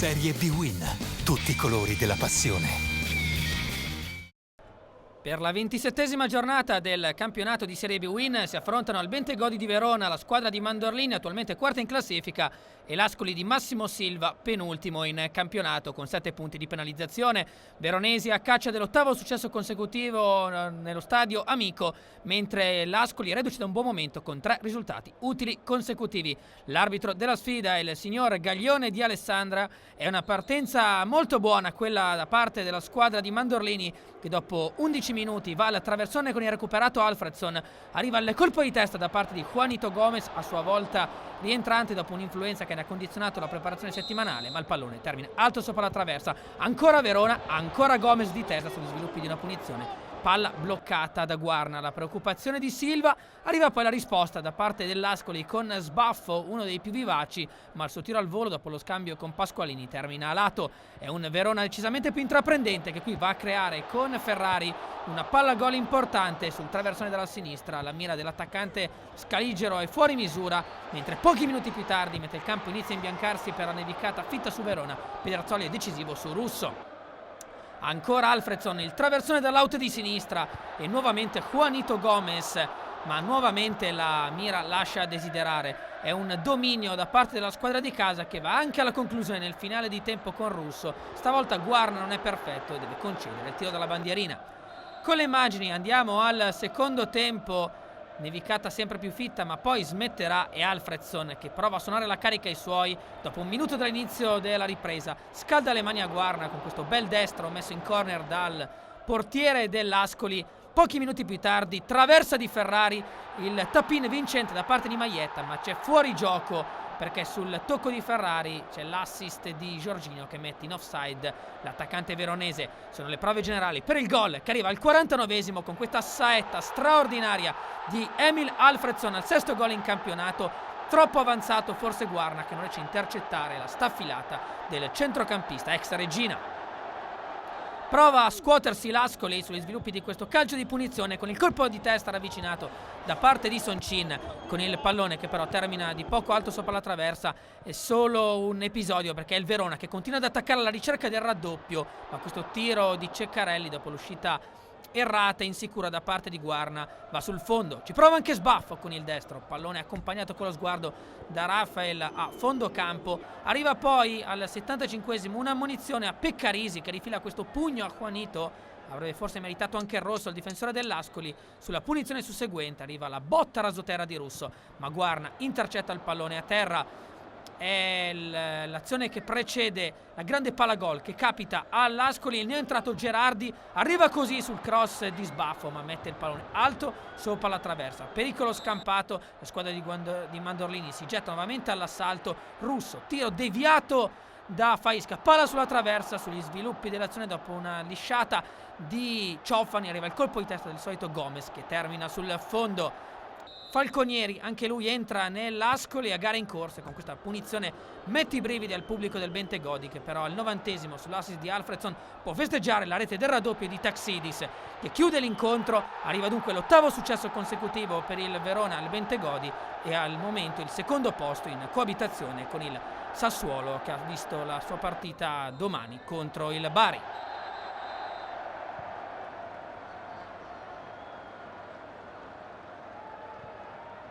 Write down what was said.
Serie B-Win. Tutti i colori della passione. Per la 27esima giornata del campionato di Serie B-Win si affrontano al Bentegodi di Verona la squadra di Mandorlini, attualmente quarta in classifica, e l'Ascoli di Massimo Silva, penultimo in campionato con 7 punti di penalizzazione. Veronesi a caccia dell'ottavo successo consecutivo nello stadio amico, mentre l'Ascoli è reduce da un buon momento con 3 risultati utili consecutivi. L'arbitro della sfida è il signor Gaglione di Alessandra. È una partenza molto buona quella da parte della squadra di Mandorlini, che dopo 11 minuti va al traversone con il recuperato Alfredson, arriva al colpo di testa da parte di Juanito Gomez, a sua volta rientrante dopo un'influenza che ne ha condizionato la preparazione settimanale, ma il pallone termina alto sopra la traversa. Ancora Verona, ancora Gomez di testa sugli sviluppi di una punizione. Palla bloccata da Guarna, la preoccupazione di Silva. Arriva poi la risposta da parte dell'Ascoli con Sbaffo, uno dei più vivaci, ma il suo tiro al volo dopo lo scambio con Pasqualini termina a lato. È un Verona decisamente più intraprendente, che qui va a creare con Ferrari una palla gol importante sul traversone della sinistra. La mira dell'attaccante Scaligero è fuori misura, mentre pochi minuti più tardi, mentre il campo inizia a imbiancarsi per la nevicata fitta su Verona, Pederzoli è decisivo su Russo. Ancora Alfredson, il traversone dall'out di sinistra e nuovamente Juanito Gomez, ma nuovamente la mira lascia a desiderare. È un dominio da parte della squadra di casa che va anche alla conclusione nel finale di tempo con Russo. Stavolta Guarna non è perfetto e deve concedere il tiro dalla bandierina. Con le immagini andiamo al secondo tempo. Nevicata sempre più fitta, ma poi smetterà, e Alfredson, che prova a suonare la carica ai suoi dopo un minuto dall'inizio della ripresa, scalda le mani a Guarna con questo bel destro messo in corner dal portiere dell'Ascoli. Pochi minuti più tardi traversa di Ferrari, il tap-in vincente da parte di Maietta, ma c'è fuori gioco perché sul tocco di Ferrari c'è l'assist di Giorginio che mette in offside l'attaccante veronese. Sono le prove generali per il gol che arriva al 49esimo con questa saetta straordinaria di Emil Alfredson, al 6º gol in campionato. Troppo avanzato forse Guarna, che non riesce a intercettare la staffilata del centrocampista ex Regina. Prova a scuotersi l'Ascoli sugli sviluppi di questo calcio di punizione con il colpo di testa ravvicinato da parte di Soncin, con il pallone che però termina di poco alto sopra la traversa. È solo un episodio perché è il Verona che continua ad attaccare alla ricerca del raddoppio, ma questo tiro di Ceccarelli dopo l'uscita errata e insicura da parte di Guarna va sul fondo. Ci prova anche Sbaffo con il destro, pallone accompagnato con lo sguardo da Rafael a fondo campo. Arriva poi al 75esimo una ammonizione a Peccarisi, che rifila questo pugno a Juanito. Avrebbe forse meritato anche il rosso il difensore dell'Ascoli. Sulla punizione susseguente arriva la botta rasoterra di Russo, ma Guarna intercetta il pallone a terra. È l'azione che precede la grande palla gol che capita all'Ascoli. Il neoentrato Gerardi arriva così sul cross di Sbaffo, ma mette il pallone alto sopra la traversa. Pericolo scampato, la squadra di Mandorlini si getta nuovamente all'assalto. Russo, tiro deviato da Faisca, palla sulla traversa. Sugli sviluppi dell'azione dopo una lisciata di Ciofani arriva il colpo di testa del solito Gomez, che termina sul fondo. Falconieri, anche lui entra nell'Ascoli a gara in corsa. Con questa punizione mette i brividi al pubblico del Bentegodi, che però al 90esimo sull'assist di Alfredson può festeggiare la rete del raddoppio di Taxidis, che chiude l'incontro. Arriva dunque l'8º successo consecutivo per il Verona al Bentegodi e al momento il 2º posto in coabitazione con il Sassuolo, che ha visto la sua partita domani contro il Bari.